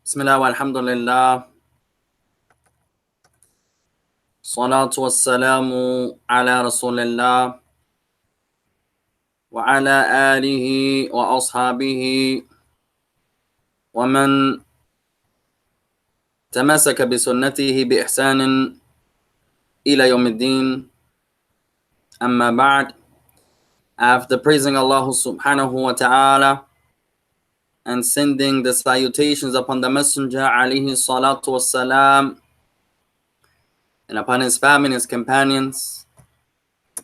Bismillah walhamdulillah. Salatu wassalamu ala rasulillah wa ala alihi wa ashabihi wa man tamasaka bi sunnatihi bi ihsanin ila yawmiddin. Amma ba'd. After praising Allah subhanahu wa ta'ala and sending the salutations upon the Messenger alayhi salatu wassalam, and upon his family and his companions,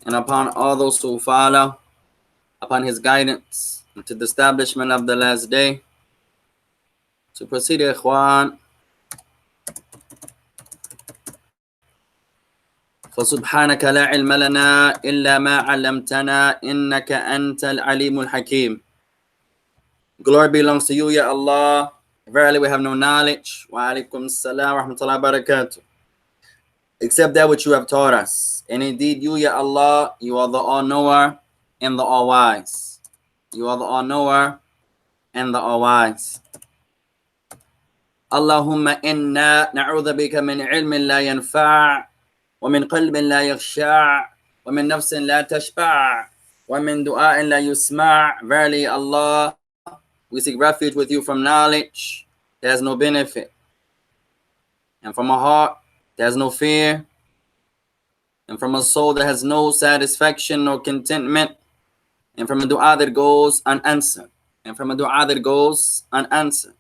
and upon all those who follow upon his guidance to the establishment of the last day. To proceed, ikhwan, فسبحانك لا علم لنا إلا ما علمتنا إنك أنت العليم الحكيم. Glory belongs to you, Ya Allah. Verily we have no knowledge. Wa alaikum assalam wa rahmatullahi wa barakatuh. Except that which you have taught us. And indeed you, Ya Allah, you are the all-knower and the all-wise. You are the all-knower and the all-wise. Allahumma inna na'udhu bika min ilmin la yanfa' ومن قلب لا يخشع ومن نفس لا تشبع ومن دعاء لا يسمع. Verily, Allah, we seek refuge with you from knowledge that has no benefit, and from a heart that has no fear, and from a soul that has no satisfaction nor contentment, and from a dua that goes unanswered, and from a dua that goes unanswered.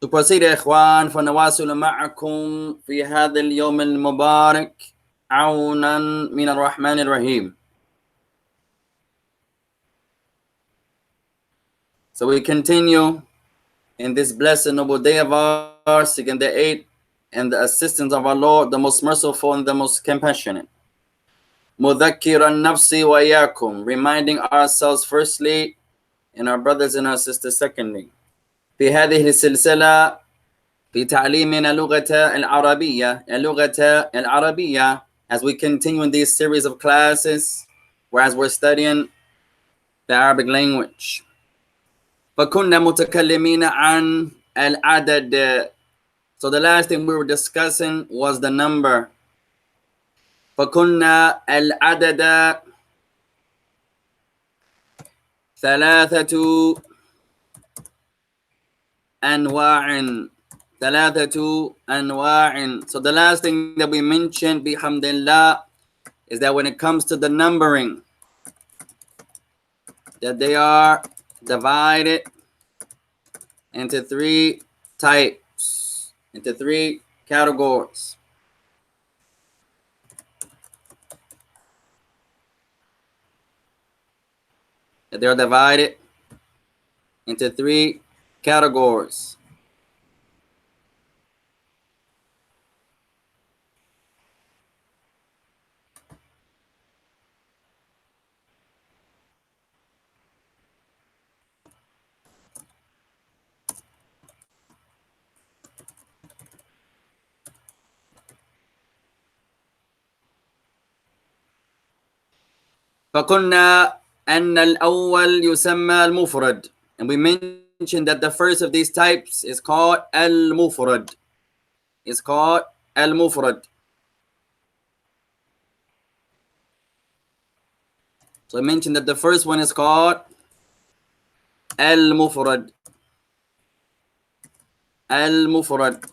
To proceed, إخوان, فنواصل معكم في هذا اليوم المبارك عونا من الرحمن الرحيم. So we continue in this blessed noble day of ours, seeking the aid and the assistance of our Lord, the most merciful and the most compassionate. مذكرا نفسي وإياكم, reminding ourselves firstly and our brothers and our sisters secondly. في هذه السلسلة في تعليمنا اللغة العربية, as we continue in these series of classes, whereas we're studying the Arabic language. فكنا متكلمين عن العدد. So the last thing we were discussing was the number. فكنا العدد ثلاثة أنواع. ثلاثة أنواع. So the last thing that we mentioned, bihamdillah, is that when it comes to the numbering, that they are divided into three types, into three categories. That they are divided into three categories. فقلنا أن الأول يسمى المفرد, and we mentioned that the first of these types is called al-mufrad. It's called al-mufrad. So I mentioned that the first one is called al-mufrad. Al-mufrad,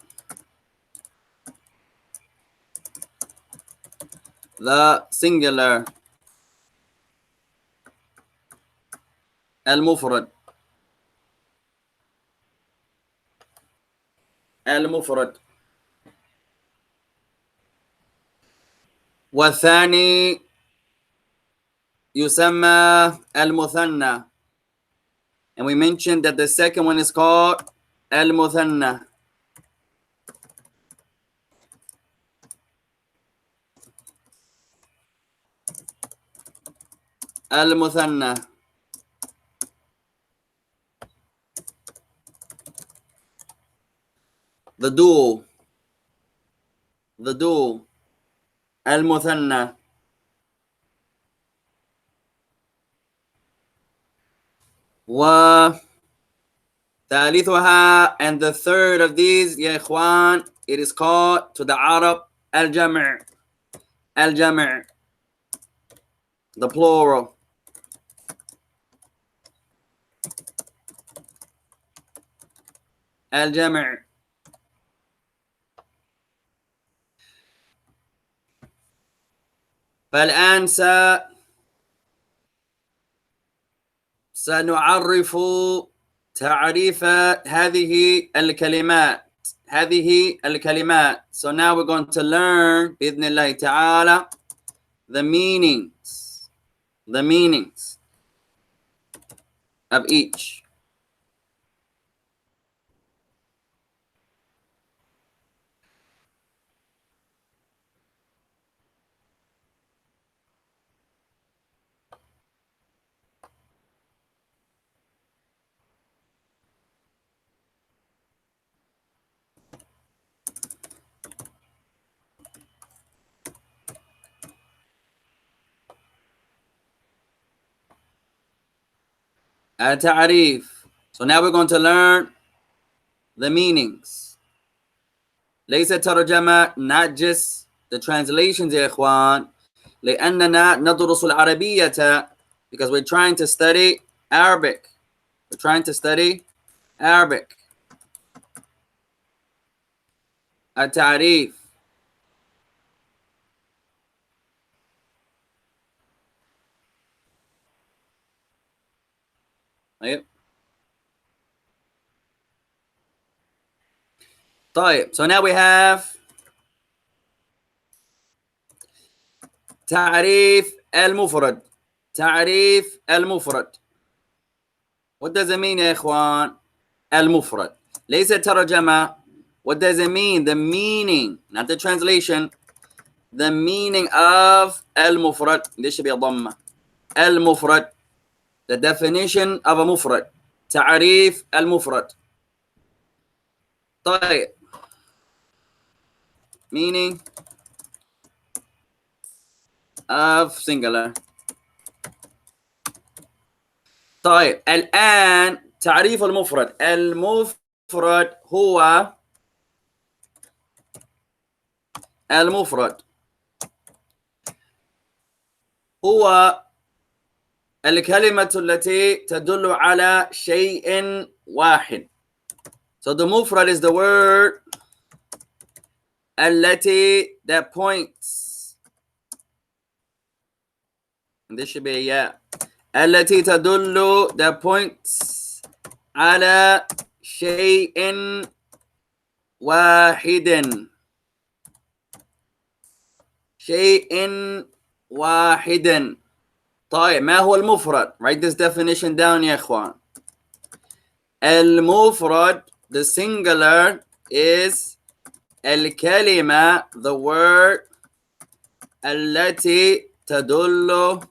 the singular. Al-mufrad. Al-mufrad. والثاني يسمى المثنى, and we mentioned that the second one is called al-muthanna. Al-muthanna. The dual. The dual. Al-muthanna. ثالثها, and the third of these, يا إخوان, it is called to the Arab الجمع. الجمع, the plural. الجمع. فالآن سنعرف تعريف هذه الكلمات. هذه الكلمات. So now we're going to learn بإذن الله تعالى the meanings of each. التعريف. So now we're going to learn the meanings. ليس ترجمة, not just the translations يا إخوان. لأننا ندرس العربية, because we're trying to study Arabic. We're trying to study Arabic. التعريف. طيب. So now we have تعريف المفرد. تعريف المفرد. What does it mean يا إخوان؟ المفرد. ليس ترجمة. What does it mean? The meaning, not the translation. The meaning of المفرد. This should be a ضمة. المفرد. The definition of a مفرد. تعريف المفرد. طيب. Meaning of singular. طيب. الآن تعريف المفرد. المفرد هو المفرد هو الكلمة التي تدل على شيء واحد. So the مفرد is the word التي that points. And this should be a yeah. التي تدل that points على شيء واحد. شيء واحد. طيب. ما هو المفرد? Write this definition down يا إخوان. المفرد, the singular, is الكلمة, the word, التي تدل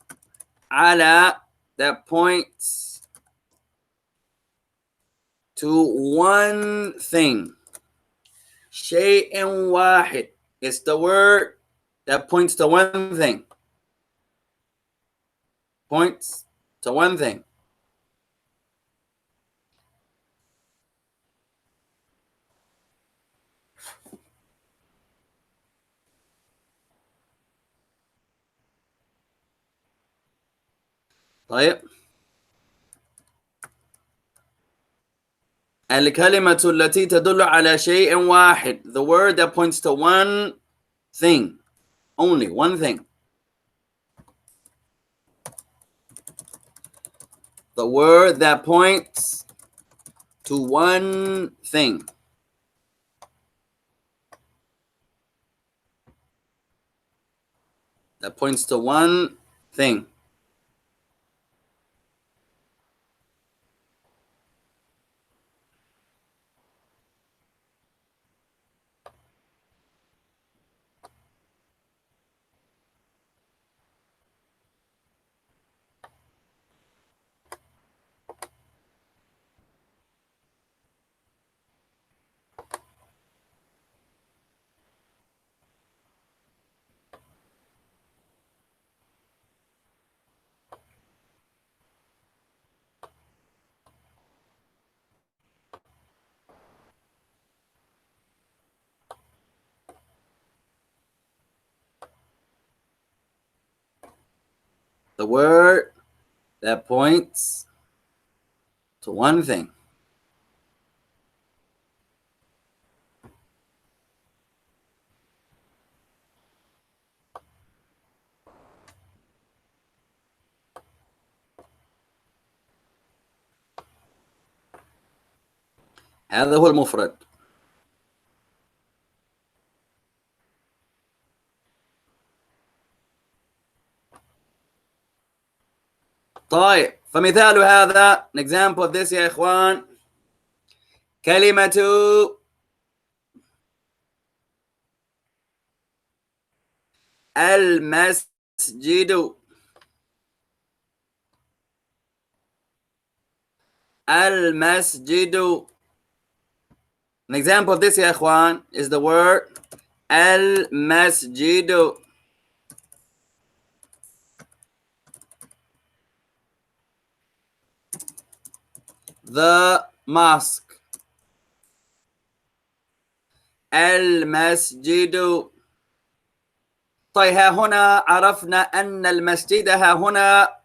على, that points to one thing. شيء واحد is the word that points to one thing. Points to one thing. طيب. الكلمة التي تدل على شيء واحد. The word that points to one thing. Only one thing. The word that points to one thing. That points to one thing. The word that points to one thing. هذا هو المفرد. طيب فمثال هذا an example of this يا إخوان كلمة المسجد. المسجد. An example of this يا إخوان is the word المسجد. The mosque. المسجد. طيب ها هنا عرفنا أن المسجد ها هنا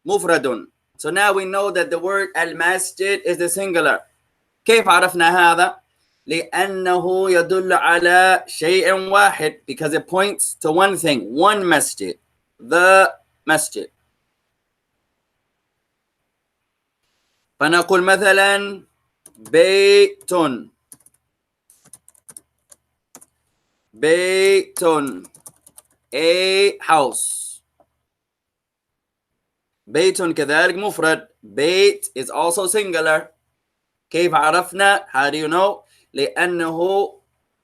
مفرد. So now we know that the word المسجد is the singular. كيف عرفنا هذا؟ لأنه يدل على شيء واحد because it points to one thing, one masjid, the masjid. فنقول مثلا بيت. بيت a house. بيت كذلك مفرد. بيت is also singular. كيف عرفنا؟ How do you know? لأنه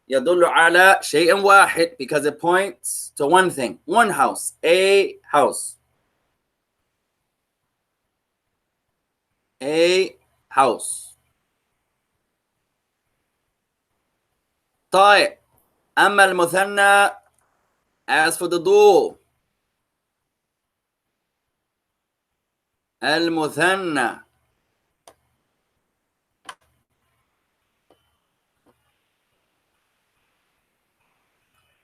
يدل على شيء واحد because it points to one thing, one house, a house. A house. طيب أما المثنى as for the door. المثنى.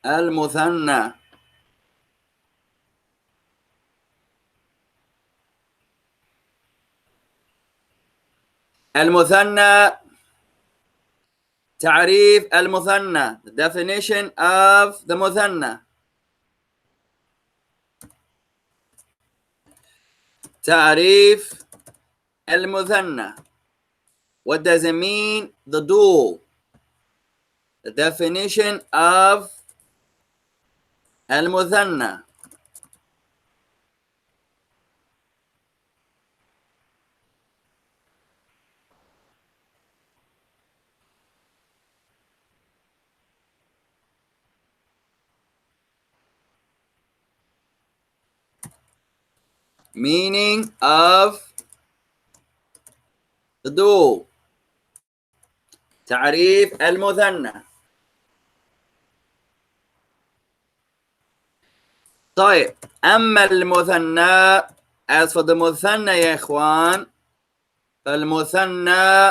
المثنى. المثنى. تعريف المثنى. The definition of the مثنى. تعريف المثنى. What does it mean? The dual. The definition of المثنى. Meaning of the dual. تعريف المثنى. طيب أما المثنى as for the مثنى يا إخوان فالمثنى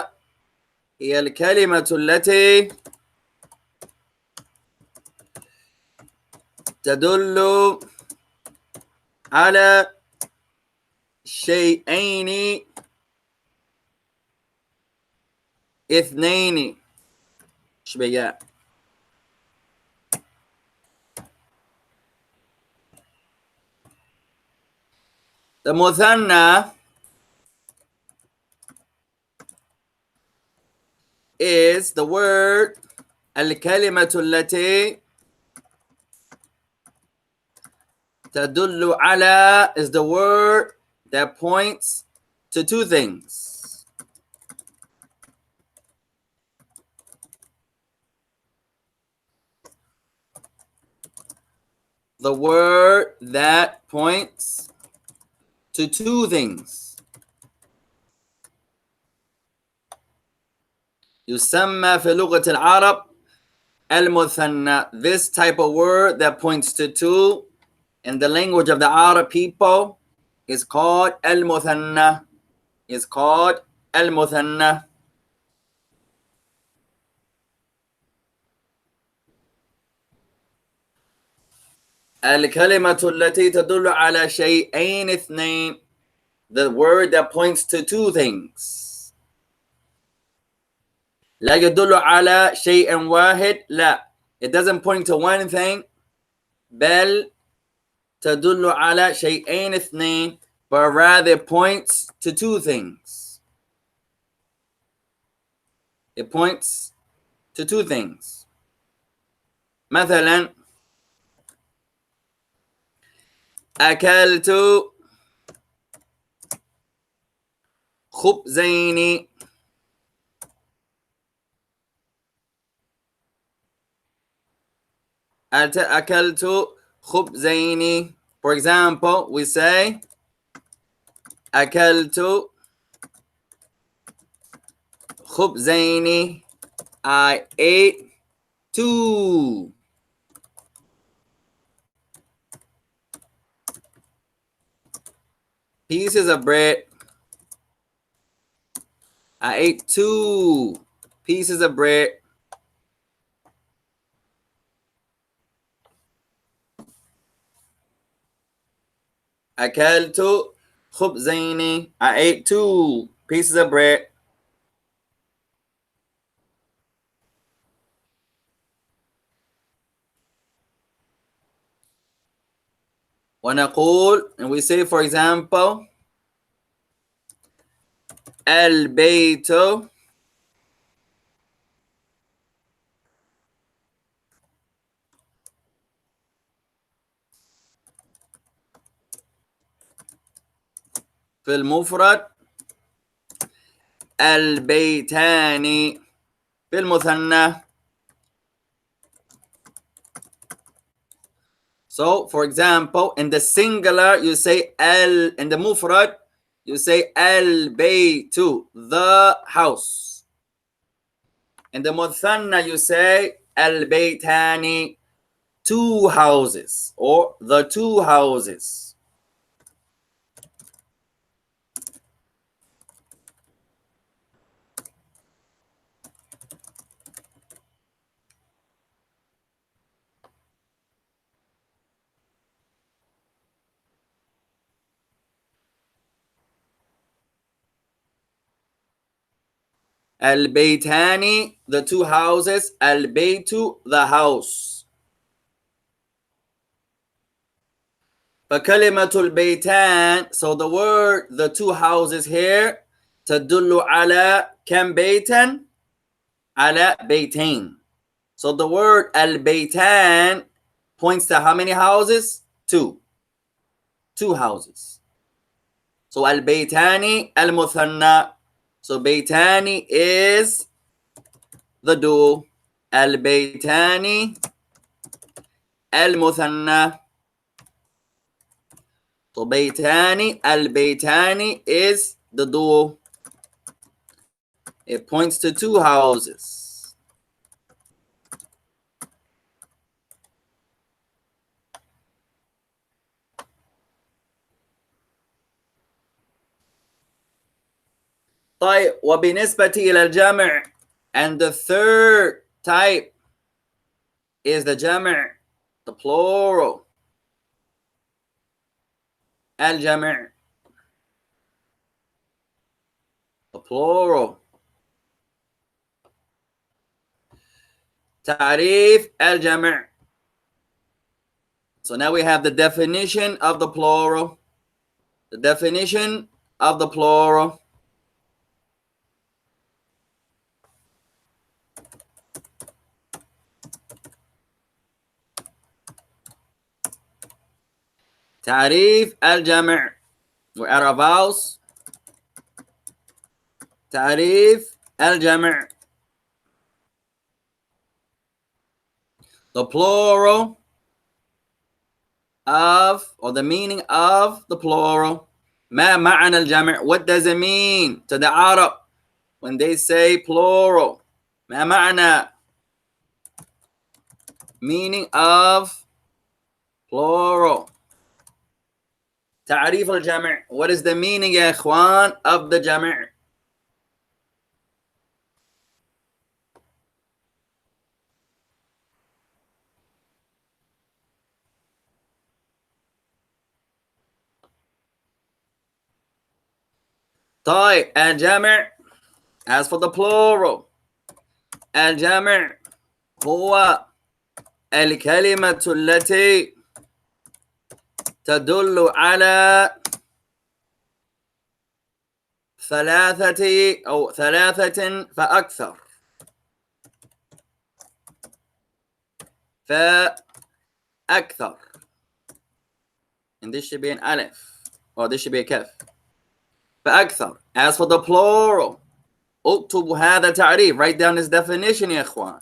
هي الكلمة التي تدل على شيئين اثنين. شبيات. The مثنى is the word الكلمة التي تدل على is the word that points to two things. The word that points to two things. يسمى في لغة العرب المثنى. This type of word that points to two in the language of the Arab people is called المثنى. Is called المثنى. الكلمة التي تدل على شيئين اثنين. The word that points to two things. لا يدل على شيء واحد. لا. It doesn't point to one thing. بل تدل على شيئين اثنين. But rather it points to two things. It points to two things. مثلا أكلت خبزين. أكلت خبزين. For example, we say أكلت خبزين. I ate two pieces of bread. I ate two pieces of bread. أكلت خبزين. I ate two pieces of bread. ونقول, and we say, for example, البيت في المفرد. البيتان في المثنى. So, for example, in the singular, you say in the mufrad, you say al-baytu, the house. In the muthanna, you say al-baytani, two houses, or the two houses. Al-baytani, the two houses. Al-baytu, the house. فكلمة البيتان, so the word, the two houses here, تدل على كم بيتا؟ على بيتين. So the word al-baytan points to how many houses? Two. Two houses. So al-baytani al-muthanna. So baytani is the dual. Al-baytani al-muthanna. So baytani al-baytani is the dual. It points to two houses. طيب وبالنسبة إلى الجمع, and the third type is the جمع, the plural. الجمع, the plural. تعريف الجمع. So now we have the definition of the plural. The definition of the plural. تعريف الجمع. We're at our vowels. تعريف الجمع. The plural of, or the meaning of the plural. ما معنى الجمع? What does it mean to the Arab when they say plural? ما معنى? Meaning of plural. تعريف الجمع. What is the meaning يا إخوان of the جمع? طيب الجمع, as for the plural, الجمع هو الكلمة التي تدل على ثلاثة أو ثلاثة فأكثر. فأكثر. And this should be an alif. Or this should be a kaf. فأكثر. As for the plural, اكتب هذا تعريف. Write down this definition يا إخوان.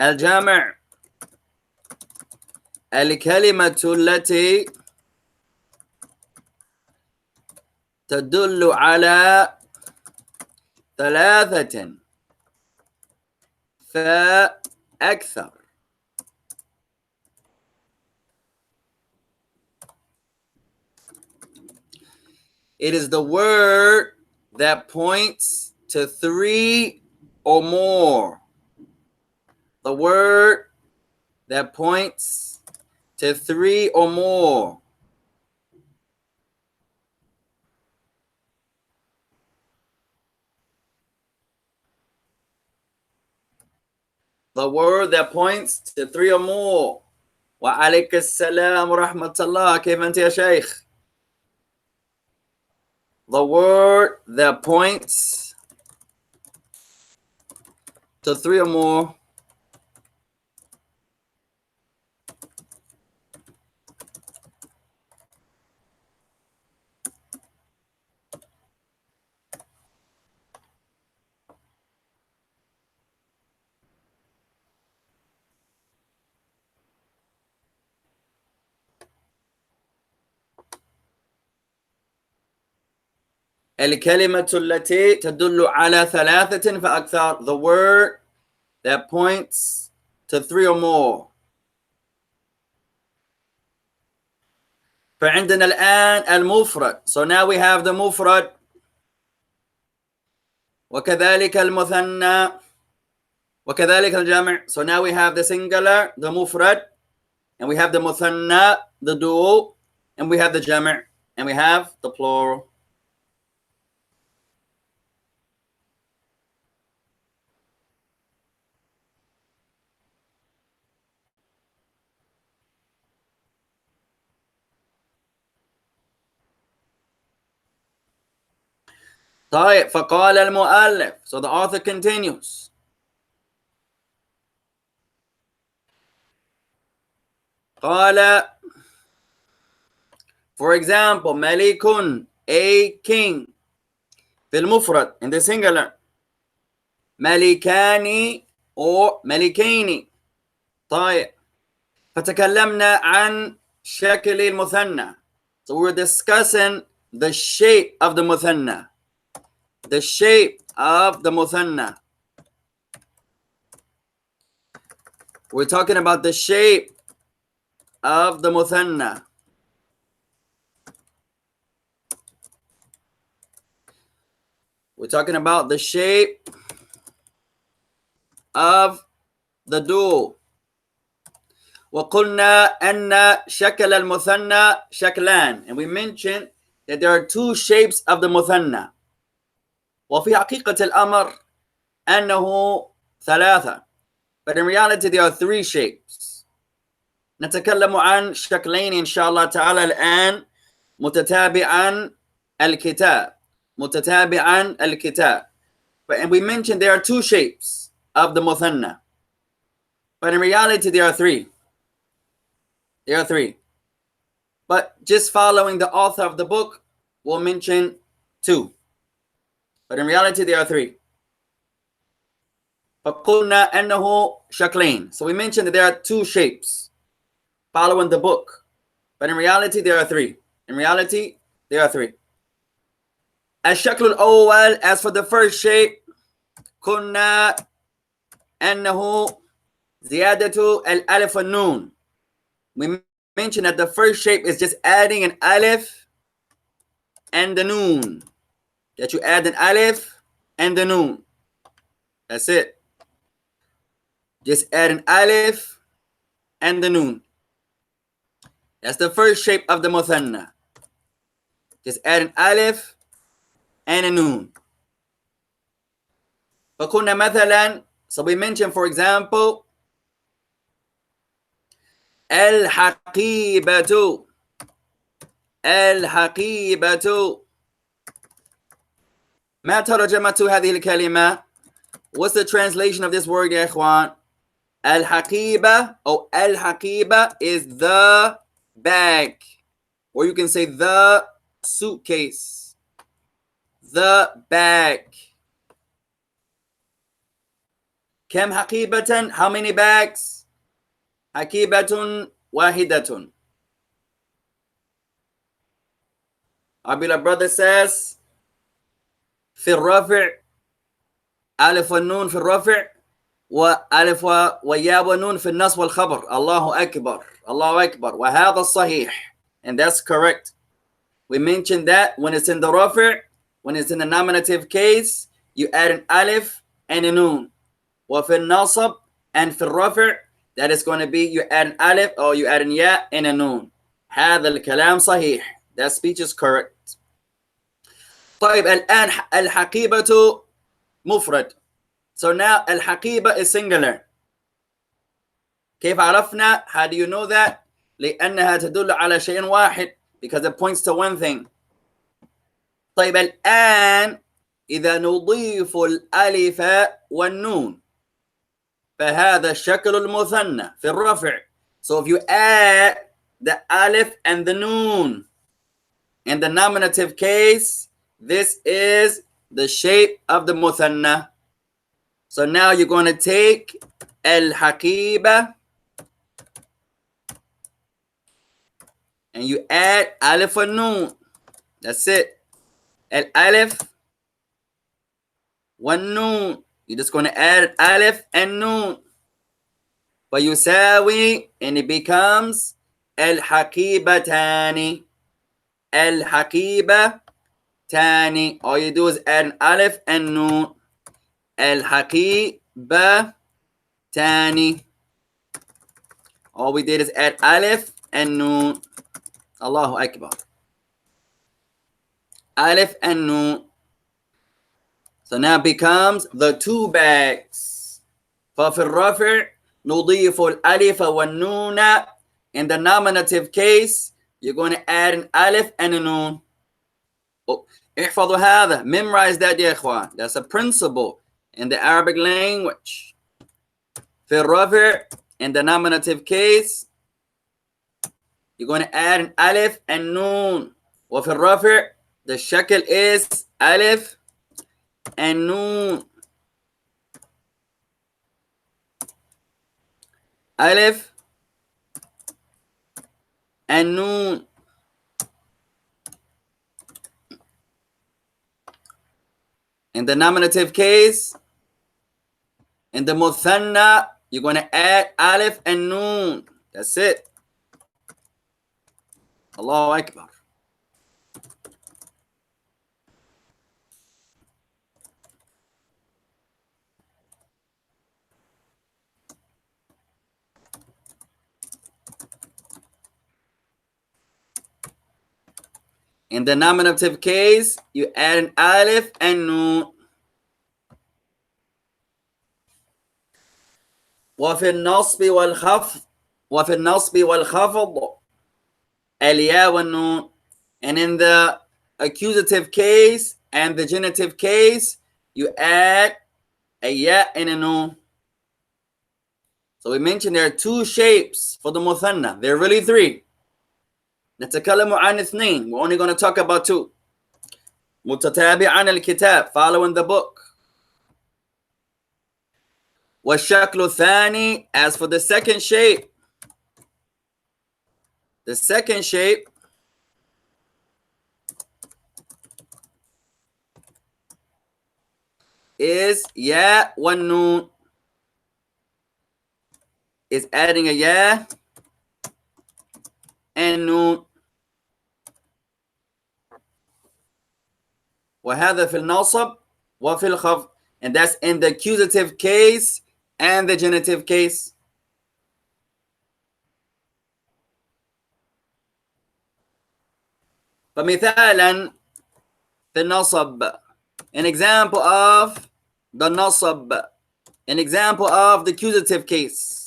الجمع الكلمة التي تدل على ثلاثة فأكثر. It is the word that points to three or more. The word that points to three or more. The word that points to three or more. وعليك السلام ورحمة الله. كيف أنت يا شيخ? The word that points to three or more. الكلمة التي تدل على ثلاثة فأكثر. The word that points to three or more. فعندنا الآن المفرد. So now we have the مفرد. وكذلك المثنى. وكذلك الجمع. So now we have the singular, the مفرد. And we have the مثنى, the dual. And we have the جمع. And we have the plural. طيب فقال المؤلف. So the author continues. قال, for example, ملك, a king. في المفرد, in the singular. ملكان or ملكين. طيب فتكلمنا عن شكل المثنى. So we're discussing the shape of the مثنى. The shape of the مثنى. We're talking about the shape of the مثنى. We're talking about the shape of the dual. وقلنا أن شكل المثنى شكلان. And we mentioned that there are two shapes of the مثنى. وفي حقيقة الأمر أنه ثلاثة. But in reality there are three shapes. نتكلم عن شكلين إن شاء الله تعالى الآن متتابعا الكتاب. متتابعا الكتاب. And we mentioned there are two shapes of the مثنى. But in reality there are three. There are three. But just following the author of the book, we'll mention two. But in reality, there are three. فَقُلْنَا أَنَّهُ شَكْلَيْنِ. So we mentioned that there are two shapes following the book. But in reality, there are three. In reality, there are three. الشكل الأول, as for the first shape, قُلْنَا أَنَّهُ زِيَادَةُ الْأَلِفِ وَالنُّونِ. We mentioned that the first shape is just adding an alif and the noon. That you add an alif and the noon. That's it. Just add an alif and the noon. That's the first shape of the مثنى. Just add an alif and a noon. فكنا مثلا, so we mentioned for example الحقيبة. الحقيبة. ما ترجمت هذه الكلمة? What's the translation of this word يا إخوان? الحقيبة or الحقيبة is the bag, or you can say the suitcase. The bag. كم حقيبة? How many bags? حقيبة واحدة. Our beloved brother says في الرفع ألف والنون في الرفع وألف وياء والنون في النصب والخبر. الله أكبر. الله أكبر. وهذا الصحيح. And that's correct. We mentioned that when it's in the rafi', when it's in the nominative case, you add an alif and a noon. وفي النصب and في الرفع, that is going to be you add an alif or you add an ya and a noon. هذا الكلام صحيح. That speech is correct. طيب الآن الحقيبة مفرد. So now الحقيبة is singular. كيف عرفنا? How do you know that? لأنها تدل على شيء واحد, because it points to one thing. طيب الآن إذا نضيف الألف والنون فهذا الشكل المثنى في الرفع. So if you add the alif and the noon in the nominative case, this is the shape of the muthanna. So now you're going to take al-haqiba and you add alif and noon. That's it. Al-alif one noon. You're just going to add alif and noon. فيساوي, and it becomes الحقيبتان. الحقيبتان. All you do is add an alif and noon. الحقيبتان. All we did is add alif and noon. Allahu Akbar. Alif and noon. So now it becomes the two bags. ففي الرفع نضيف الألف والنون. In the nominative case, you're going to add an alif and a noon. احفظوا هذا. Memorize that يا إخوان. That's a principle in the Arabic language. في الرفع, in the nominative case, you're going to add an alif and noon. وفي الرفع, the shakl is alif and noon. Alif and noon. In the nominative case, in the muthanna, you're going to add alif and noon. That's it. Allahu Akbar. In the nominative case, you add an alif and noon. وفي النصب والخفض وفي النصب والخفض الياء والنون. And in the accusative case and the genitive case, you add a ya and a noon. So we mentioned there are two shapes for the muthanna. There are really three. نتكلم عن اثنين. We're only going to talk about two. متتابعا الكتاب, following the book. والشكل الثاني, as for the second shape, the second shape is ya wa noon. Is adding a ya and noon. وهذا في النصب وفي الخفض, and that's in the accusative case and the genitive case. فمثالا في النصب. An example of the nasab. An example of the accusative case.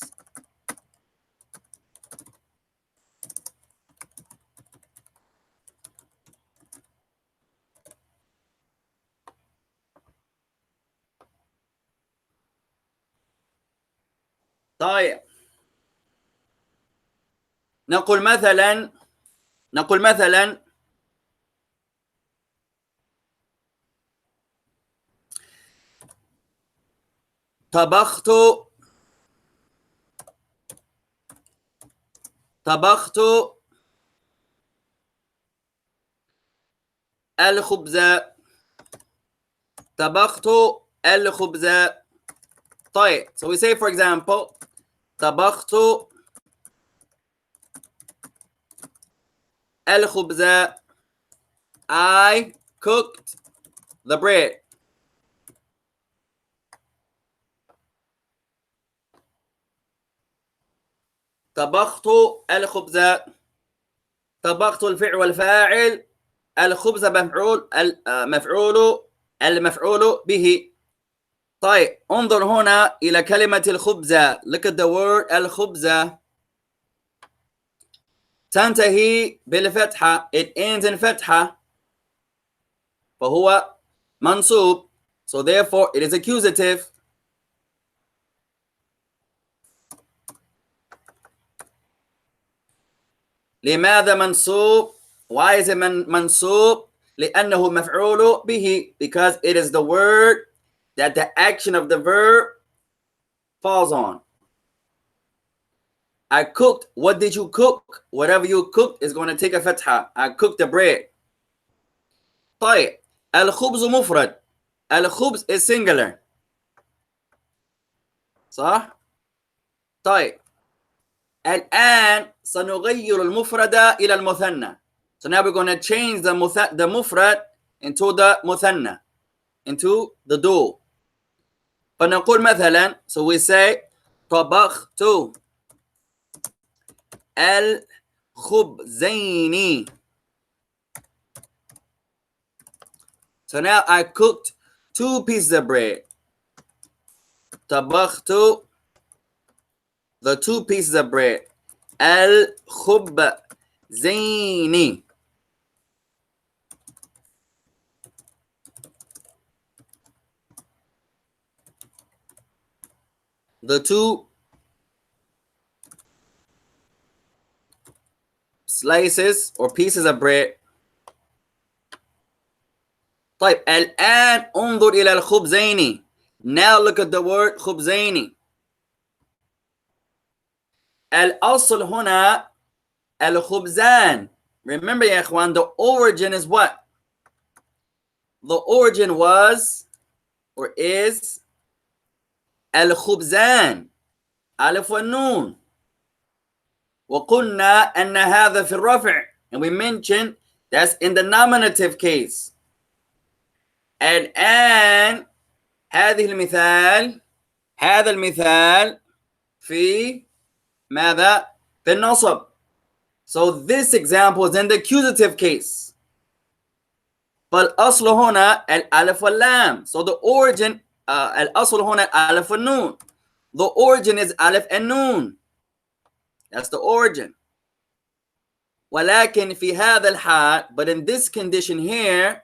طيب نقول مثلا طبخت الخبز. طبخت الخبز. طيب, so we say for example طبخت الخبز. I cooked the bread. طبخت الخبز. طبخت الفعل والفاعل. الخبز مفعول المفعول به. طيب انظر هنا إلى كلمة الخبز. Look at the word الخبز. تنتهي بالفتحة. It ends in فتحة. فهو منصوب. So therefore it is accusative. لماذا منصوب? Why is it منصوب? لأنه مفعول به. Because it is the word that the action of the verb falls on. I cooked. What did you cook? Whatever you cooked is going to take a fatha. I cooked the bread. طيب الخبز مفرد. الخبز is singular. صح؟ طيب الآن سنغير المفرد إلى المثنى. So now we're going to change the mufrad into the مثنى, into the dual. فنقول مثلا, so we say طبخت الخبزين. So now I cooked 2 pieces of bread. طبخت the 2 pieces of bread. الخبزين. The 2 slices or pieces of bread. طيب الآن انظر إلى الخبزين. Now look at the word خبزين. الأصل هنا الخبزان. Remember يا إخوان, the origin is what? The origin was or is الخبزان. ألف والنون. وقلنا أن هذا في الرفع. And we mentioned that's in the nominative case. الآن هذا المثال في ماذا؟ في النصب. So this example is in the accusative case. فالأصل هنا الألف واللام. So the origin الأصل هنا الألف والنون. The origin is ألف and nun. That's the origin. ولكن في هذا الحال, but in this condition here,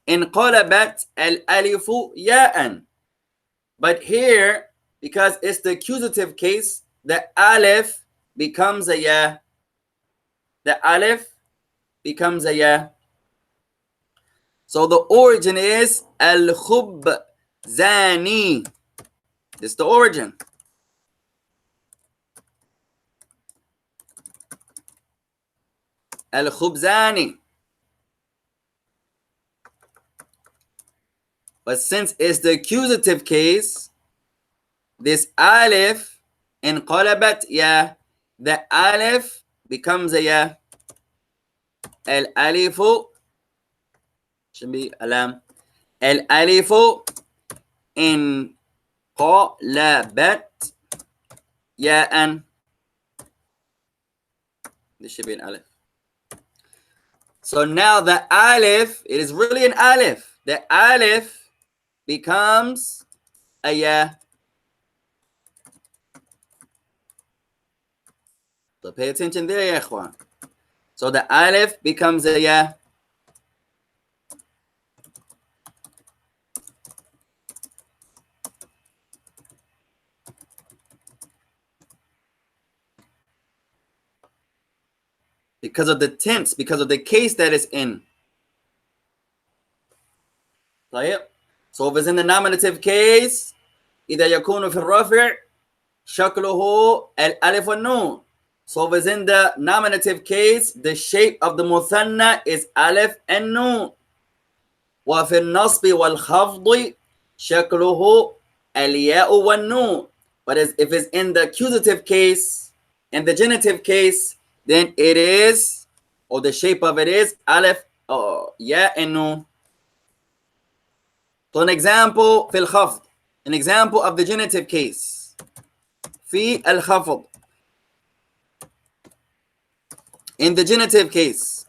انقلبت الألف ياء. But here, because it's the accusative case, the alif becomes a ya. The alif becomes a ya. So the origin is al-khubzani. This is the origin. Al-khubzani. But since it's the accusative case, this alif انقلبت ya. The alif becomes a ya. Al-alifu should be alam. Al-alifu انقلبت ياء. This should be an alif. So now the alif, it is really an alif. The alif becomes a ya. So pay attention there, ya ikhwan. So the alif becomes a ya. Because of the tense, because of the case that it's in. So if it's in the nominative case, إذا يكون في الرفع شكله الألف والنون. So if it's in the nominative case, the shape of the muthanna is alif and nun. وفي النصب والخفض شكله الياء والنون. But if it's in the accusative case and the genitive case, then it is, or the shape of it is alif, ya and nun. So an example في الخفض, an example of the genitive case. في الخفض, in the genitive case.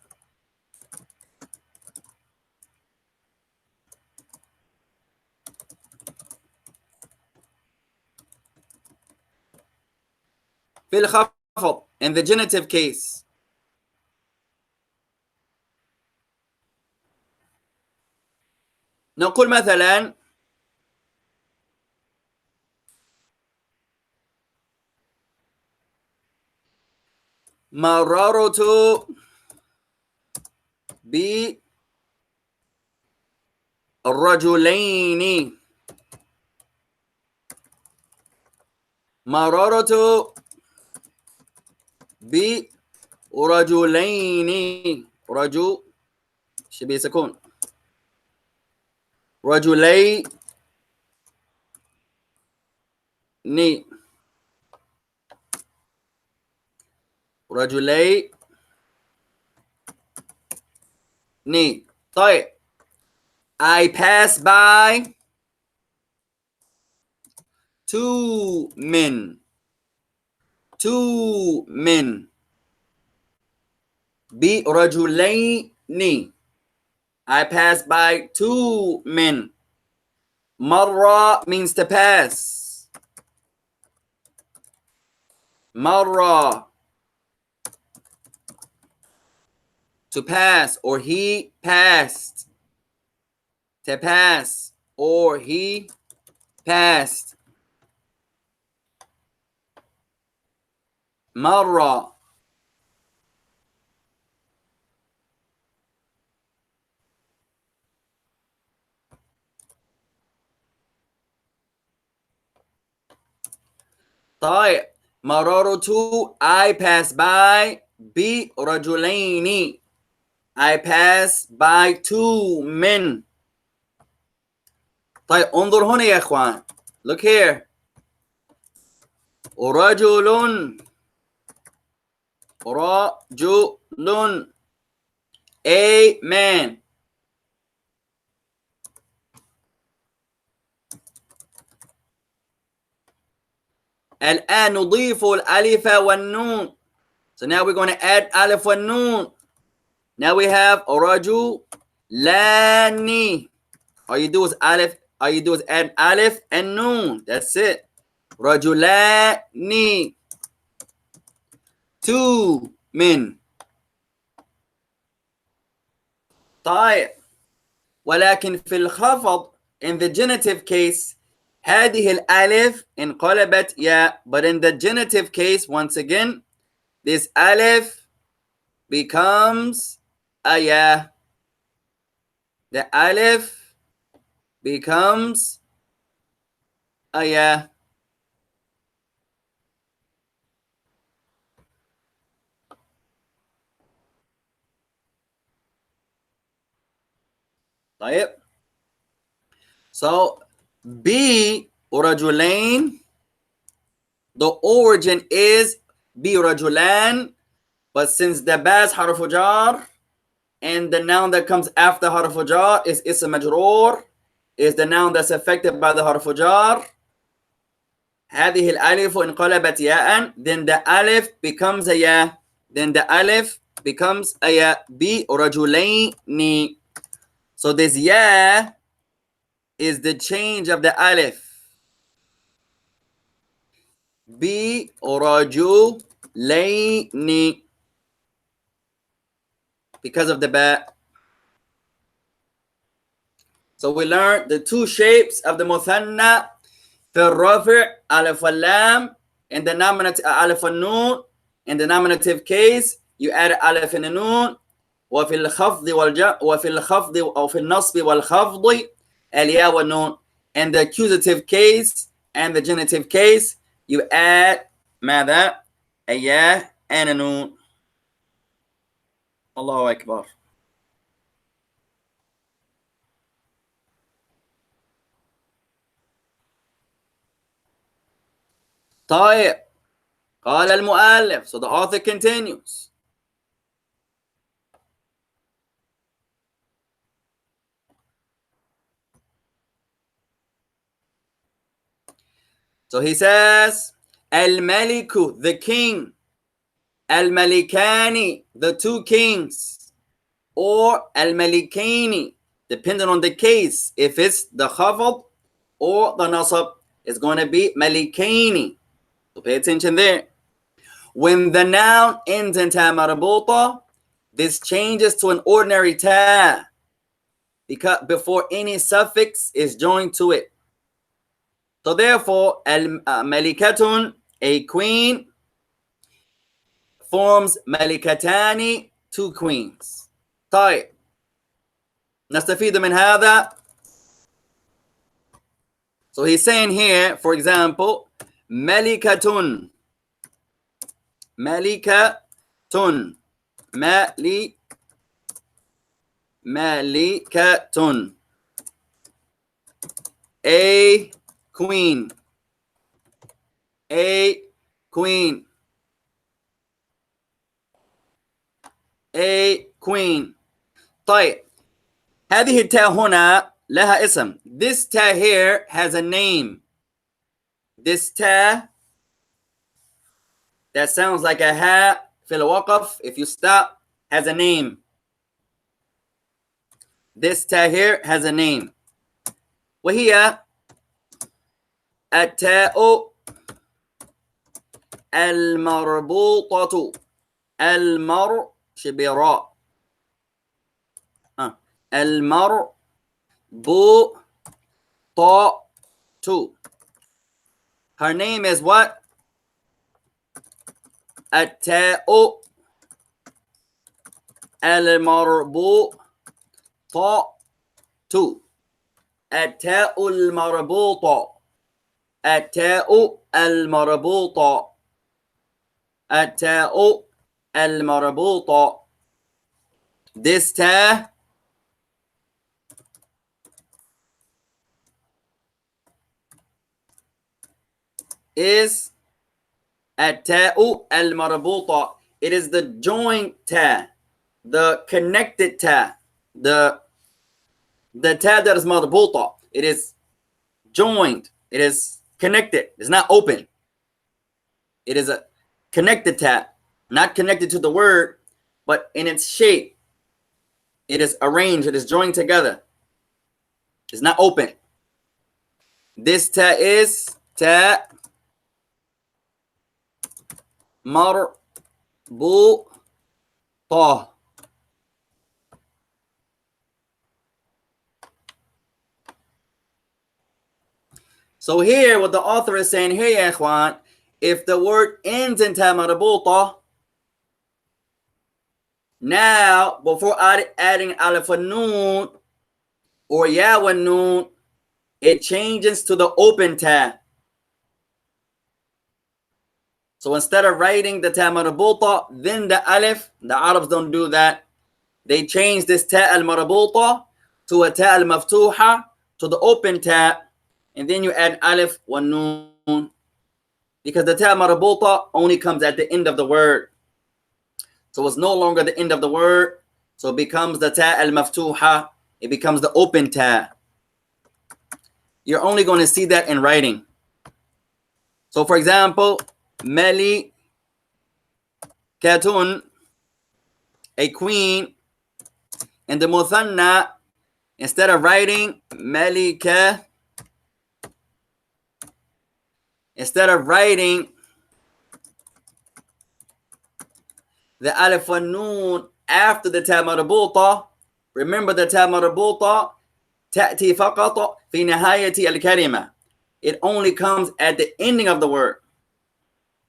في الخفض, in the genitive case. نقول مثلا مررت بالرجلين. مررت برجلين. رجل شبيه سكون. رجلين. رجلين. طيب. I pass by two men. Two men. برجلين. I pass by two men. مرة means to pass. مرة, to pass, or he passed. To pass, or he passed. مرة. طيب. مررت, I pass by برجلين. I pass by two men. طيب انظر هنا يا اخوان. Look here. رجل. رجل. A man. الآن نضيف الألف والنون. So now we're going to add alif والنون. Now we have رجلان. All you do is alif. All you do is add alif and noon. That's it. رجلان. Two men. طيب. ولكن في الخفض, in the genitive case, هذه الألف انقلبت يا. But in the genitive case, once again, this alif becomes a ya. The alif becomes a ya. طيب. So B رجلين, the origin is B رجلان, but since the bas حرف جار and the noun that comes after حرف جار is اسم مجرور, is the noun that's affected by the حرف جار, هذه الألف انقلبت ياء, then the alif becomes a ya. Then the alif becomes a ya. برجلين. So this ya is the change of the alif. برجلين. Because of the ba. So we learned the two shapes of the muthanna. في الرفع ألف واللام. In the nominative ألف والنون. In the nominative case you add ألف and النون. وفي الخفض وفي الخفض أو في النصب والخفض الياء والنون. In the accusative case and the genitive case you add ماذا؟ الياء and النون. الله أكبر. طيب قال المؤلف. So the author continues. So he says, Al-Maliku, the king. Al-Malikani, the two kings. Or Al-Malikani, depending on the case. If it's the khafad or the nasab, it's going to be Malikani. So pay attention there. When the noun ends in ta marbuta, this changes to an ordinary ta because before any suffix is joined to it. So therefore, Malikatun, a queen, forms Malikatani, two queens. طيب نستفيد من هذا. So he's saying here, for example, Malikatun. Malikatun. Malikatun. A queen. A queen. A queen. طيب هذه التاء هنا لها اسم. This ta here has a name. This ta that sounds like a ha في الوقف, if you stop, has a name. This ta here has a name. وهي التاء المربوطة. شبراء. المربوطة. Her name is what? التاء المربوطة. التاء المربوطة. التاء المربوطة. التاء المربوطة. This ta is التاء المربوطة. It is the joint ta, the connected ta, the ta that is marbuta. It is joined. It is connected. It's not open. It is a connected ta, not connected to the word, but in its shape. It is arranged. It is joined together. It's not open. This ta is ta marbuta. So here, what the author is saying here, ya ikhwan, if the word ends in ta marbuta, now before adding alif and noon or ya wa noon, it changes to the open ta. So instead of writing the ta marbuta, then the alif, the Arabs don't do that. They change this ta al marbuta to a ta al maftuha, to the open ta, and then you add alif wa noon, because the ta marbuta only comes at the end of the word. So it's no longer the end of the word. So it becomes the ta al maftuha. It becomes the open ta. You're only going to see that in writing. So for example, Malikatun. a queen. And the muthanna, instead of writing malika, instead of writing the alif and noon after the ta marbuta, remember the ta marbuta تأتي فقط في نهاية الكلمة. It only comes at the ending of the word.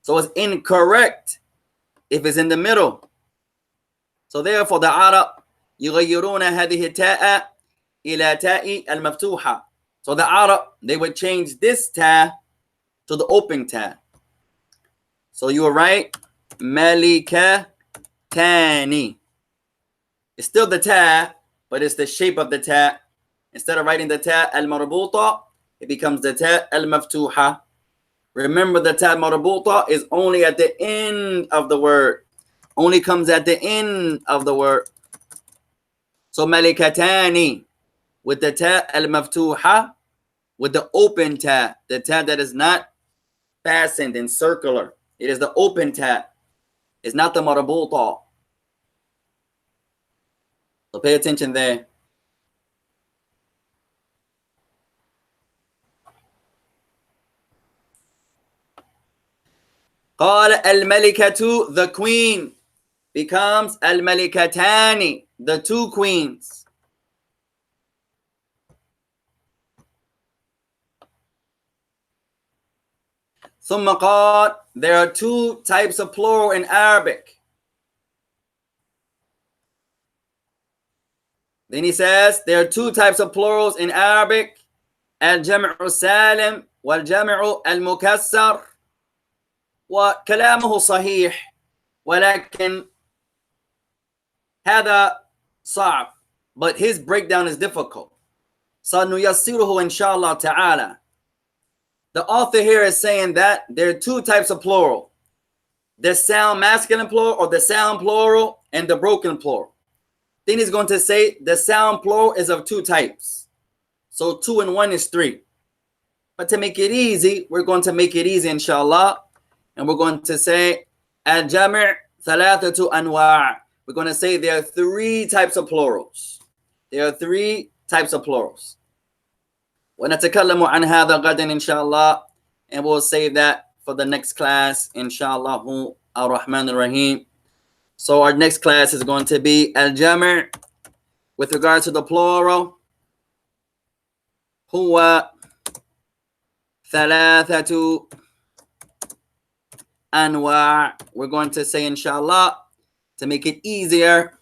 So it's incorrect if it's in the middle. So therefore the Arab يغيرون هذه التاء إلى تاء المفتوحة. So the Arab, they would change this ta to the open ta. So you were right. Malika tani. It's still the ta, but it's the shape of the ta. Instead of writing the ta al-marbuta, it becomes the ta al-maftuha. Remember, the ta marbuta is only at the end of the word. Only comes at the end of the word. So malikatani with the ta al-maftuha, with the open ta, the ta that is not fastened and circular. It is the open ta. It's not the marbuta. So pay attention there. قال الملكة, the queen, becomes الملكتان, the two queens. ثم قال, there are two types of plural in Arabic. Then he says there are two types of plurals in Arabic. الجمع السالم والجمع المكسر. وكلامه صحيح ولكن هذا صعب, but his breakdown is difficult. سنيسره إن شاء الله تعالى. The author here is saying that there are two types of plural. The sound masculine plural or the sound plural and the broken plural. Then he's going to say the sound plural is of two types. So 2 and 1 is 3. But to make it easy, we're going to make it easy inshallah. And we're going to say al-jami' thalathatu anwa'. We're going to say there are 3 types of plurals. There are 3 types of plurals. وَنَتَكَلَّمُ عَنْ هَذَا غَدًا inshallah. And we'll save that for the next class inshallah ar-Rahman ar-Rahim. So our next class is going to be al-jami' with regard to the plural. Huwa thalathatu anwa'. We're going to say inshallah to make it easier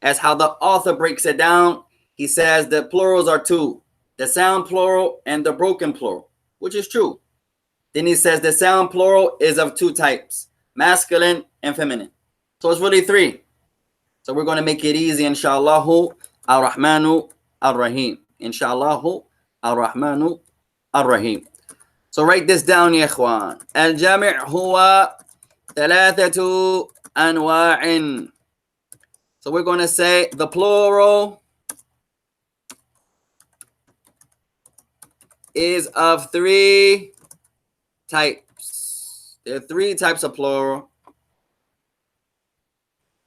as how the author breaks it down. He says the plurals are 2, the sound plural and the broken plural, which is true. Then he says the sound plural is of 2 types, masculine and feminine. So it's really 3. So we're going to make it easy inshallah ar-Rahmanu ar-Rahim. Inshallah ar-Rahmanu ar-Rahim. So write this down ya ikhwan. Al-jami' huwa thalathatu anwa'in. So we're going to say the plural is of 3 types. There are 3 types of plural.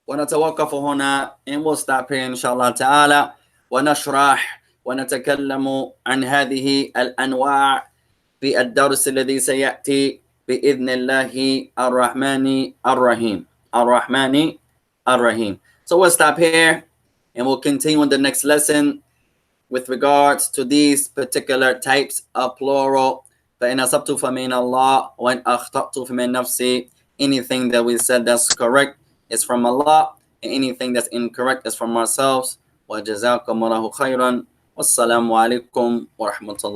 ونتوقف هنا and we'll stop here إن شاء الله تعالى ونشرح ونتكلم عن هذه الأنواع في الدرس الذي سيأتي بإذن الله الرحمن الرحيم. الرحمن الرحيم. So we'll stop here and we'll continue in the next lesson with regards to these particular types of plural. فإن أصبت فمن الله وإن أخطأت فمن نفسي. Anything that we said that's correct is from Allah, and anything that's incorrect is from ourselves. وَجَزَاكُمُ اللَّهُ خَيْرًا. وَالسَّلَامُ عَلَيْكُمْ وَرَحْمَةُ اللَّهِ.